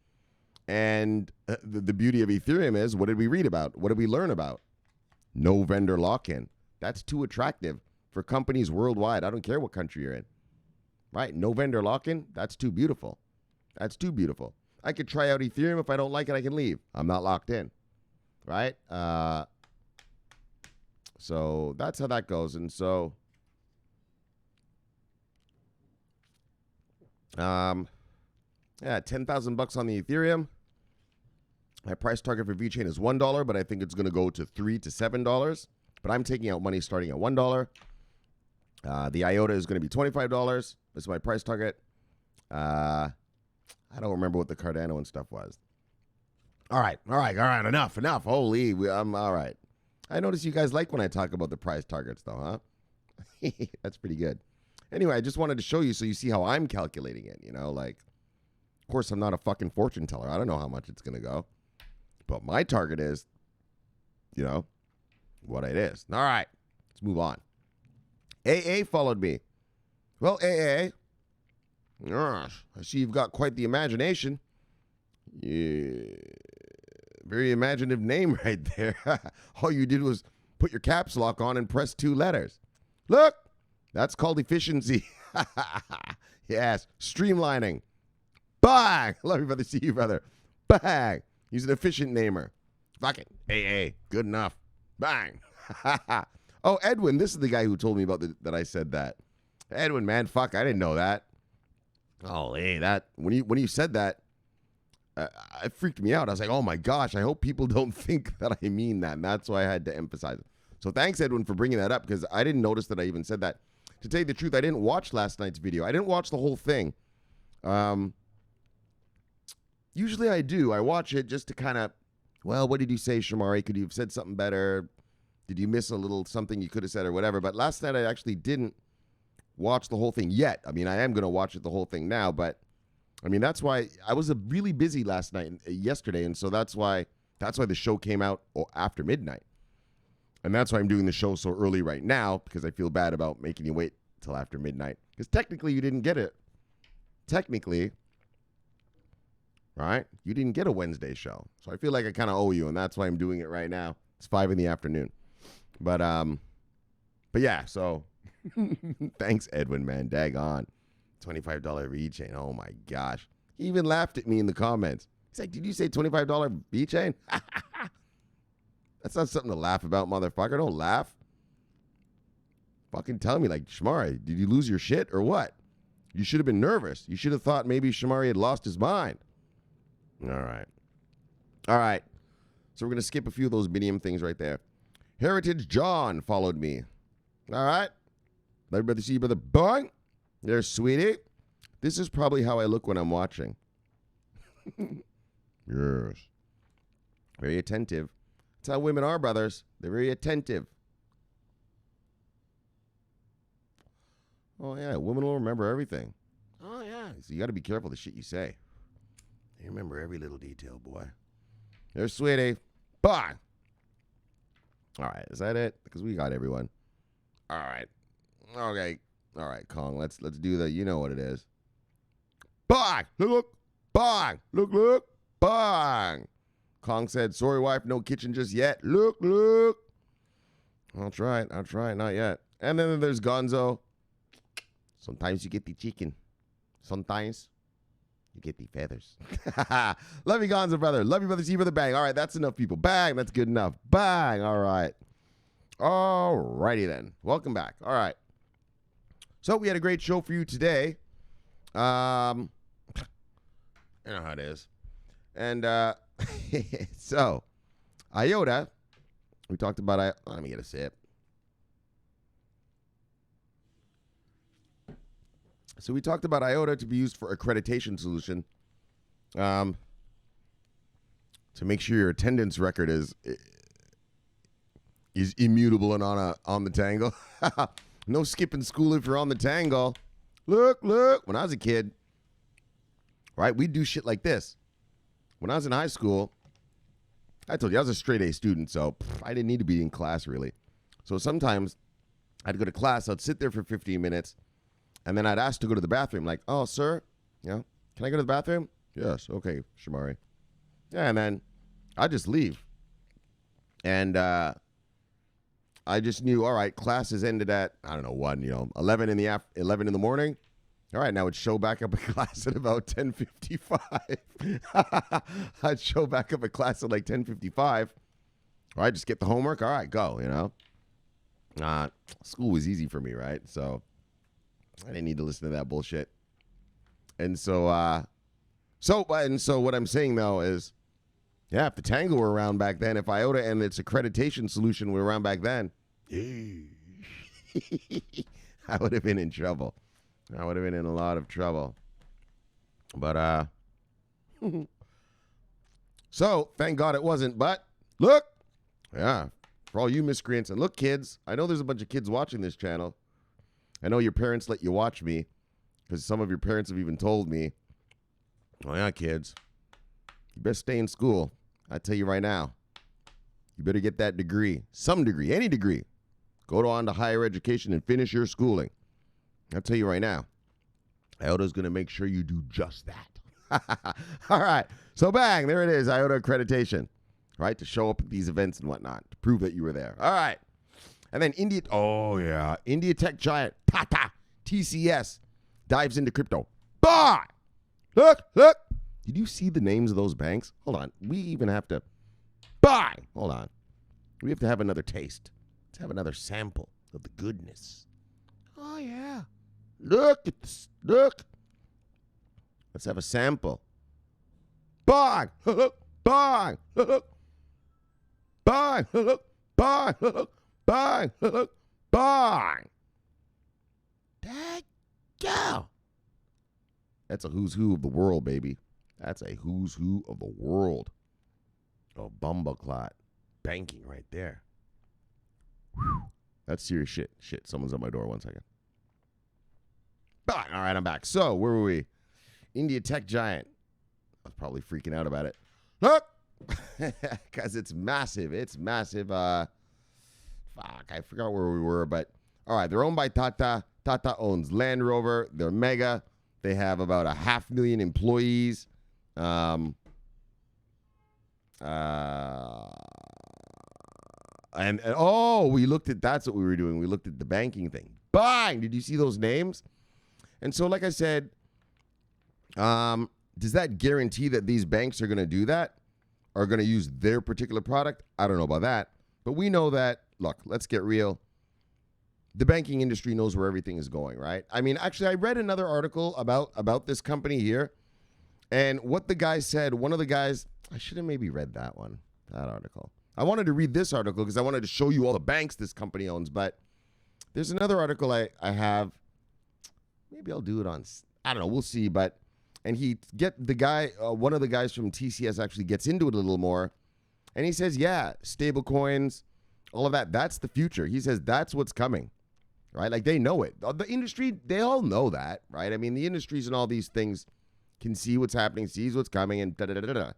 And the beauty of Ethereum is, what did we read about? What did we learn about? No vendor lock-in. That's too attractive for companies worldwide. I don't care what country you're in. Right? No vendor lock-in. That's too beautiful. That's too beautiful. I could try out Ethereum. If I don't like it, I can leave. I'm not locked in. Right? So that's how that goes. And so, yeah, $10,000 on the Ethereum. My price target for VeChain is $1, but I think it's going to go to $3 to $7. But I'm taking out money starting at $1. The IOTA is going to be $25. That's my price target. I don't remember what the Cardano and stuff was. All right. Enough. Holy, I'm all right. I notice you guys like when I talk about the price targets, though, huh? That's pretty good. Anyway, I just wanted to show you so you see how I'm calculating it. Like, of course, I'm not a fucking fortune teller. I don't know how much it's going to go. But my target is, what it is. All right, let's move on. AA followed me. Well, AA, gosh, I see you've got quite the imagination. Yeah, very imaginative name right there. All you did was put your caps lock on and press 2 letters. Look, that's called efficiency. Yes, streamlining. Bang! Love you, brother. See you, brother. Bang! He's an efficient namer. Fuck it. AA. Good enough. Bang! Oh, Edwin. This is the guy who told me about that I said that. Edwin, man, fuck, I didn't know that. Oh, hey, that when you said that, it freaked me out. I was like, oh my gosh, I hope people don't think that I mean that. And that's why I had to emphasize it. So thanks, Edwin, for bringing that up, because I didn't notice that I even said that. To tell you the truth, I didn't watch last night's video. I didn't watch the whole thing. Usually I do. I watch it just to kind of, well, what did you say, Shomari? Could you have said something better? Did you miss a little something you could have said or whatever? But last night I actually didn't watch the whole thing yet. I mean, I am going to watch it the whole thing now, but I mean, that's why I was really busy last night, yesterday, and so that's why the show came out after midnight. And that's why I'm doing the show so early right now, because I feel bad about making you wait till after midnight. Because technically you didn't get it. Technically, right? You didn't get a Wednesday show. So I feel like I kind of owe you, and that's why I'm doing it right now. It's 5 in the afternoon. But yeah, so thanks, Edwin, man. Daggone. $25 VeChain. Oh my gosh. He even laughed at me in the comments. He's like, did you say $25 VeChain? That's not something to laugh about, motherfucker. Don't laugh. Fucking tell me, like, Shomari, did you lose your shit or what? You should have been nervous. You should have thought maybe Shomari had lost his mind. All right. So we're going to skip a few of those medium things right there. Heritage John followed me. All right. Love you, brother. See you, brother. Boing. There's sweetie. This is probably how I look when I'm watching. Yes. Very attentive. That's how women are, brothers. They're very attentive. Oh, yeah. Women will remember everything. Oh, yeah. So you got to be careful the shit you say. You remember every little detail, boy. There's sweetie. Bye. All right. Is that it? Because we got everyone. All right. Okay. All right, Kong. Let's do the, you know what it is. Bang! Look. Bang! Look. Bang! Kong said, sorry, wife, no kitchen just yet. Look. I'll try it. Not yet. And then there's Gonzo. Sometimes you get the chicken. Sometimes you get the feathers. Love you, Gonzo, brother. Love you, brother. See you, brother. Bang. All right, that's enough, people. Bang. That's good enough. Bang. All right. All righty, then. Welcome back. All right. So we had a great show for you today. You know how it is. And so, IOTA, we talked about, let me get a sip. So we talked about IOTA to be used for accreditation solution to make sure your attendance record is immutable and on the tangle. No skipping school if you're on the tangle. Look. When I was a kid, right, we'd do shit like this. When I was in high school, I told you I was a straight A student, so I didn't need to be in class really. So sometimes I'd go to class, I'd sit there for 15 minutes, and then I'd ask to go to the bathroom. Like, oh, sir, can I go to the bathroom? Yes, okay, Shomari. Yeah, and then I'd just leave. And I just knew, all right, classes ended at, 11 in the morning. All right, now it's show back up at class at about 10:55. I'd show back up at class at like 10:55. All right, just get the homework. All right, go, School was easy for me, right? So I didn't need to listen to that bullshit. And so what I'm saying, though, is, yeah, if the Tango were around back then, if IOTA and its accreditation solution were around back then, I would have been in trouble. I would have been in a lot of trouble. But, so, thank God it wasn't. But, look, yeah, for all you miscreants, and look, kids, I know there's a bunch of kids watching this channel. I know your parents let you watch me, because some of your parents have even told me, oh, yeah, kids, you best stay in school. I tell you right now, you better get that degree, some degree, any degree. Go on to higher education and finish your schooling. I'll tell you right now, IOTA is going to make sure you do just that. All right. So bang, there it is, IOTA accreditation, right? To show up at these events and whatnot, to prove that you were there. All right. And then India tech giant Tata, TCS, dives into crypto. Buy! Look. Did you see the names of those banks? Hold on. We even have to buy. Hold on. We have to have another taste. Let's have another sample of the goodness. Oh, yeah. Look at this. Look. Let's have a sample. Buy. Buy. Buy. Buy. Buy. Buy. Go. That's a who's who of the world, baby. That's a who's who of the world. Oh, bumbleclot. Banking right there. Whew. That's serious shit. Shit, someone's at my door. 1 second. All right, I'm back. So, where were we? India tech giant. I was probably freaking out about it. Look! Because it's massive. It's massive. Fuck, I forgot where we were, but all right, they're owned by Tata. Tata owns Land Rover. They're mega. They have about 500,000 employees. And we looked at, that's what we were doing. We looked at the banking thing. Bang! Did you see those names? And so, like I said, does that guarantee that these banks are going to do that? Are going to use their particular product? I don't know about that. But we know that, look, let's get real. The banking industry knows where everything is going, right? I mean, actually, I read another article about this company here. And what the guy said, one of the guys, I should have maybe read that article. I wanted to read this article because I wanted to show you all the banks this company owns. But there's another article I have. Maybe I'll do it on, I don't know, we'll see. But, and one of the guys from TCS actually gets into it a little more. And he says, yeah, stable coins, all of that, that's the future. He says that's what's coming, right? Like they know it. The industry, they all know that, right? I mean, the industries and all these things can see what's happening, sees what's coming, and da-da-da-da-da,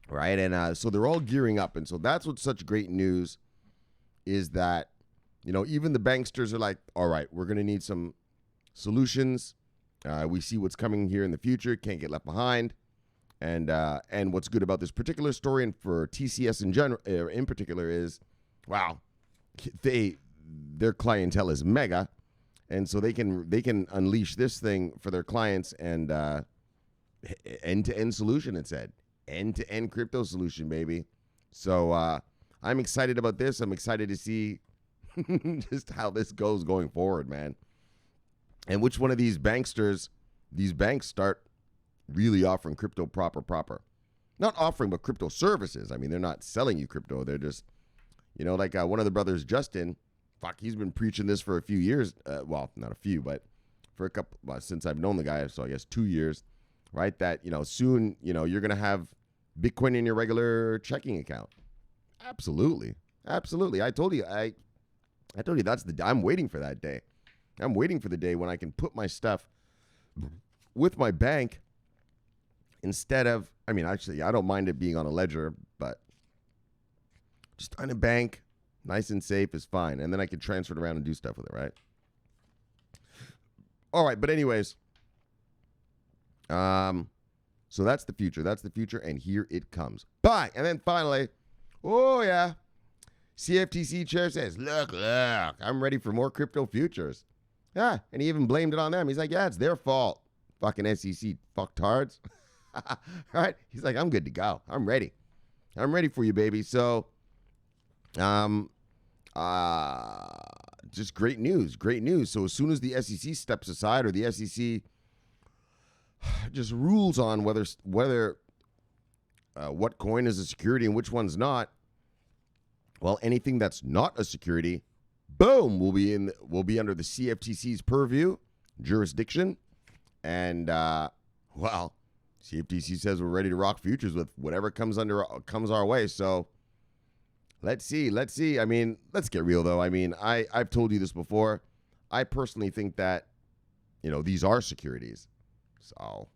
right? And so they're all gearing up. And so that's what's such great news is that, you know, even the banksters are like, all right, we're going to need some solutions. We see what's coming here in the future. Can't get left behind. And what's good about this particular story and for TCS in general, in particular, is, wow, their clientele is mega, and so they can unleash this thing for their clients and end-to-end solution. It said end-to-end crypto solution, baby. So I'm excited about this. I'm excited to see just how this goes going forward, man. And which one of these banks start really offering crypto proper. Not offering, but crypto services. I mean, they're not selling you crypto. They're just, you know, like one of the brothers, Justin, he's been preaching this for a few years. Well, not a few, but for a couple, since I've known the guy, so I guess 2 years, right? That, you know, soon, you know, you're going to have Bitcoin in your regular checking account. Absolutely. I told you, I'm waiting for that day. I'm waiting for the day when I can put my stuff with my bank instead of, I mean, actually, I don't mind it being on a ledger, but just on a bank, nice and safe is fine. And then I can transfer it around and do stuff with it, right? All right, but anyways, so that's the future, and here it comes. Bye. And then finally, oh yeah, CFTC chair says, look, I'm ready for more crypto futures. Yeah, and he even blamed it on them. He's like, yeah, it's their fault. Fucking SEC fucktards. All right? He's like, I'm good to go. I'm ready. I'm ready for you, baby. So, just great news. So as soon as the SEC steps aside or the SEC just rules on whether what coin is a security and which one's not, well, anything that's not a security, boom, will be under the CFTC's purview, jurisdiction, and well, CFTC says we're ready to rock futures with whatever comes our way. So let's see. I mean, let's get real though. I mean, I've told you this before. I personally think that, you know, these are securities. So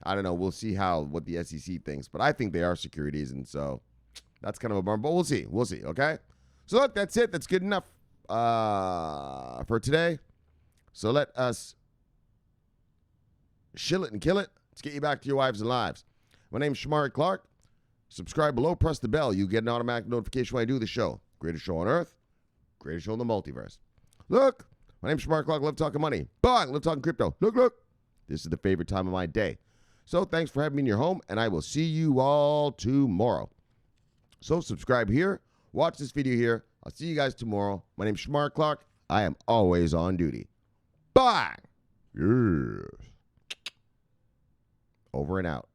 I don't know. We'll see what the SEC thinks, but I think they are securities, and so that's kind of a bummer. But we'll see. We'll see. Okay. So look, that's it. That's good enough for today. So let us shill it and kill it. Let's get you back to your wives and lives. My name's Shomari Clarke. Subscribe below. Press the bell. You get an automatic notification when I do the show. Greatest show on earth. Greatest show in the multiverse. Look, my name's Shomari Clarke. Love talking money. Bang. Love talking crypto. Look. This is the favorite time of my day. So thanks for having me in your home, and I will see you all tomorrow. So subscribe here. Watch this video here. I'll see you guys tomorrow. My name's Shomari Clarke. I am always on duty. Bye. Yes. Over and out.